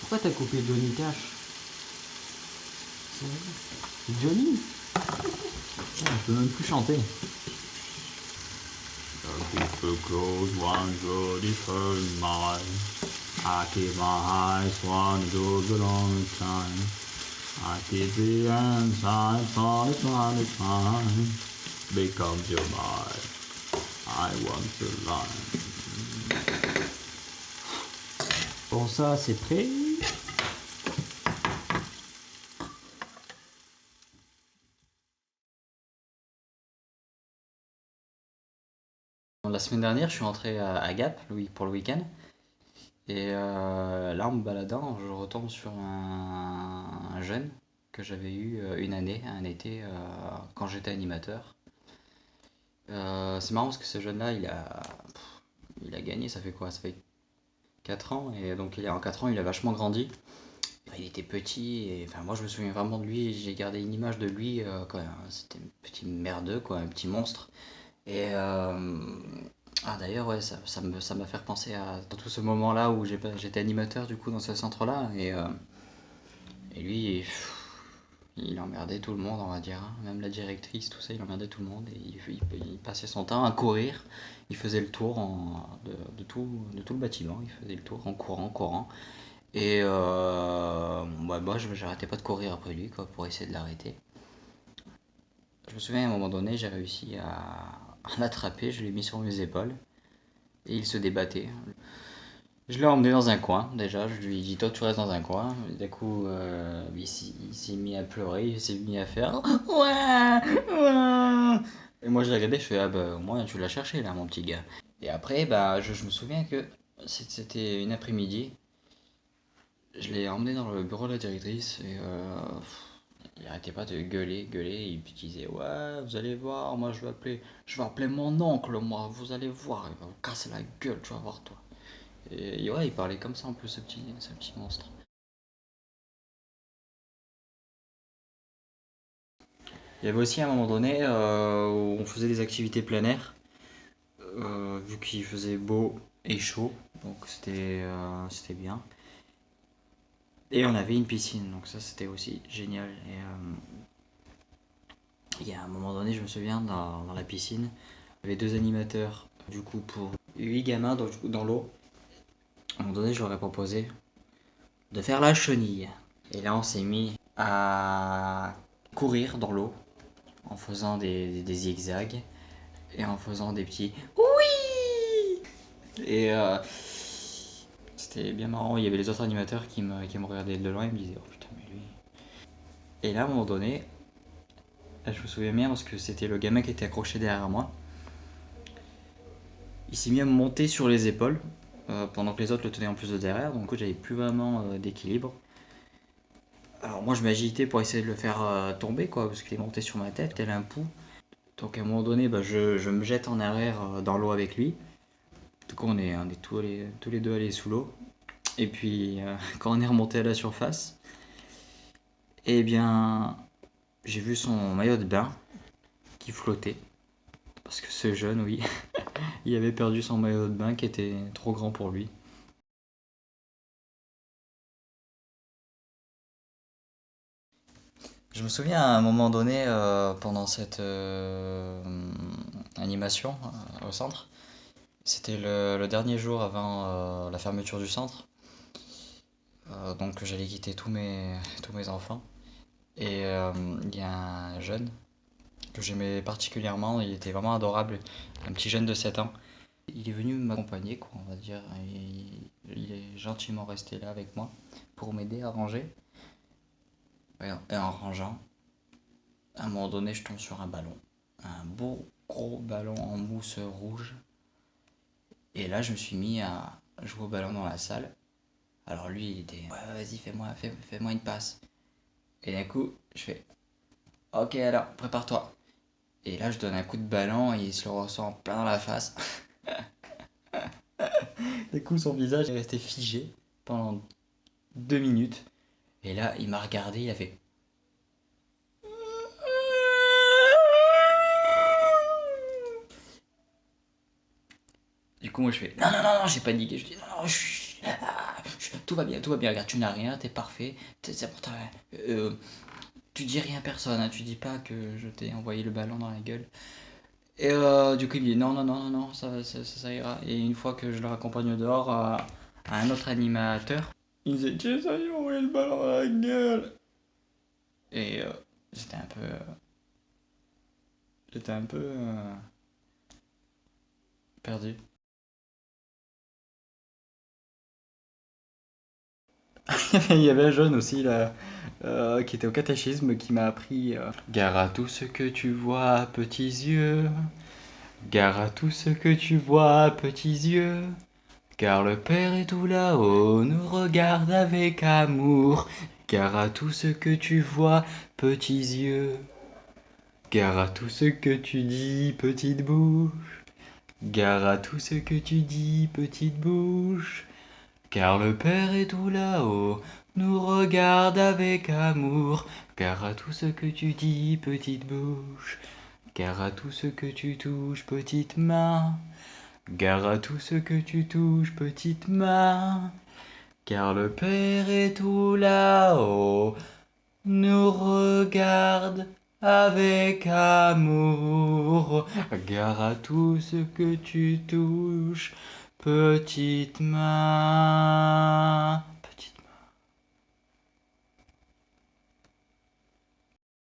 Pourquoi t'as coupé Johnny Cash? C'est Johnny? Ah, je peux même plus chanter. Difficult one, beautiful mind. I keep my eyes on you a long time. I keep the inside for the time. Become your mind. I want to lie. Bon, ça, c'est prêt. La semaine dernière, je suis rentré à Gap pour le week-end. Et là, en me baladant, je retombe sur un jeune que j'avais eu une année, un été, quand j'étais animateur. C'est marrant parce que ce jeune-là, il a gagné, ça fait quoi? Ça fait 4 ans. Et donc, en 4 ans, il a vachement grandi. Il était petit, et enfin, moi je me souviens vraiment de lui. J'ai gardé une image de lui, quand c'était un petit merdeux, quoi, un petit monstre. Et ah d'ailleurs ouais ça m'a fait repenser à tout ce moment-là où j'étais animateur du coup dans ce centre-là et lui il emmerdait tout le monde on va dire, hein. Même la directrice tout ça il emmerdait tout le monde et il passait son temps à courir. Il faisait le tour de tout le bâtiment, il faisait le tour en courant et ouais, moi j'arrêtais pas de courir après lui quoi pour essayer de l'arrêter. Je me souviens à un moment donné j'ai réussi à l'attraper, je l'ai mis sur mes épaules. Et il se débattait. Je l'ai emmené dans un coin, déjà. Je lui ai dit, toi, tu restes dans un coin. Et d'un coup, il s'est mis à pleurer, il s'est mis à faire ouais, ouais. Et moi, je l'ai regardé, je fais, ah bah, au moins, tu l'as cherché, là, mon petit gars. Et après, bah, je me souviens que c'était une après-midi. Je l'ai emmené dans le bureau de la directrice et il arrêtait pas de gueuler. Il disait, ouais, vous allez voir, moi, je vais appeler mon oncle, moi, vous allez voir, il va vous casser la gueule, tu vas voir, toi. Et ouais, il parlait comme ça un peu ce petit monstre. Il y avait aussi un moment donné où on faisait des activités plein air, vu qu'il faisait beau et chaud, donc c'était bien. Et on avait une piscine, donc ça c'était aussi génial. Et il y a un moment donné, je me souviens, dans la piscine, il y avait deux animateurs, du coup pour 8 gamins dans l'eau. À un moment donné, je leur ai proposé de faire la chenille. Et là, on s'est mis à courir dans l'eau en faisant des zigzags et en faisant des petits oui. Et c'était bien marrant. Il y avait les autres animateurs qui me regardaient de loin et me disaient oh putain, mais lui. Et là, à un moment donné, je me souviens bien parce que c'était le gamin qui était accroché derrière moi. Il s'est mis à me monter sur les épaules pendant que les autres le tenaient en plus de derrière. Donc, j'avais plus vraiment d'équilibre. Alors, moi, je m'agitais pour essayer de le faire tomber, quoi, parce qu'il est monté sur ma tête, tel un pou. Donc, à un moment donné, bah, je me jette en arrière dans l'eau avec lui. Du coup, on est tous les deux allés sous l'eau. Et puis, quand on est remonté à la surface, eh bien, j'ai vu son maillot de bain qui flottait. Parce que ce jeune, oui, il avait perdu son maillot de bain qui était trop grand pour lui. Je me souviens à un moment donné, pendant cette animation au centre, c'était le dernier jour avant la fermeture du centre. Donc j'allais quitter tous mes enfants. Et il y a un jeune que j'aimais particulièrement, il était vraiment adorable, un petit jeune de 7 ans. Il est venu m'accompagner, quoi, on va dire. Il est gentiment resté là avec moi pour m'aider à ranger. Et en rangeant, à un moment donné, je tombe sur un ballon. Un beau gros ballon en mousse rouge. Et là, je me suis mis à jouer au ballon dans la salle. Alors lui, il était ouais, vas-y, fais-moi une passe. Et d'un coup, je fais ok, alors, prépare-toi. Et là, je donne un coup de ballon et il se le ressent plein dans la face. Du coup, son visage est resté figé pendant 2 minutes. Et là, il m'a regardé, il a fait. Du coup, moi, je fais non, j'ai paniqué. Je dis non, chut. tout va bien, regarde, tu n'as rien, t'es parfait, c'est pour toi. Euh, tu dis rien à personne, hein, tu dis pas que je t'ai envoyé le ballon dans la gueule. Et du coup, il me dit non, non, non, non, non, ça ira. Et une fois que je le raccompagne dehors à un autre animateur, il me disait, tu sais, il m'a envoyé le ballon dans la gueule. Et j'étais un peu. J'étais un peu perdu. Il y avait un jeune aussi là, qui était au catéchisme qui m'a appris gare à tout ce que tu vois, petits yeux. Gare à tout ce que tu vois, petits yeux. Car le Père est tout là-haut, nous regarde avec amour. Gare à tout ce que tu vois, petits yeux. Gare à tout ce que tu dis, petite bouche. Gare à tout ce que tu dis, petite bouche. Car le Père est tout là-haut, nous regarde avec amour. Gare à tout ce que tu dis, petite bouche. Gare à tout ce que tu touches, petite main. Gare à tout ce que tu touches, petite main. Car le Père est tout là-haut, nous regarde avec amour. Gare à tout ce que tu touches, petite main.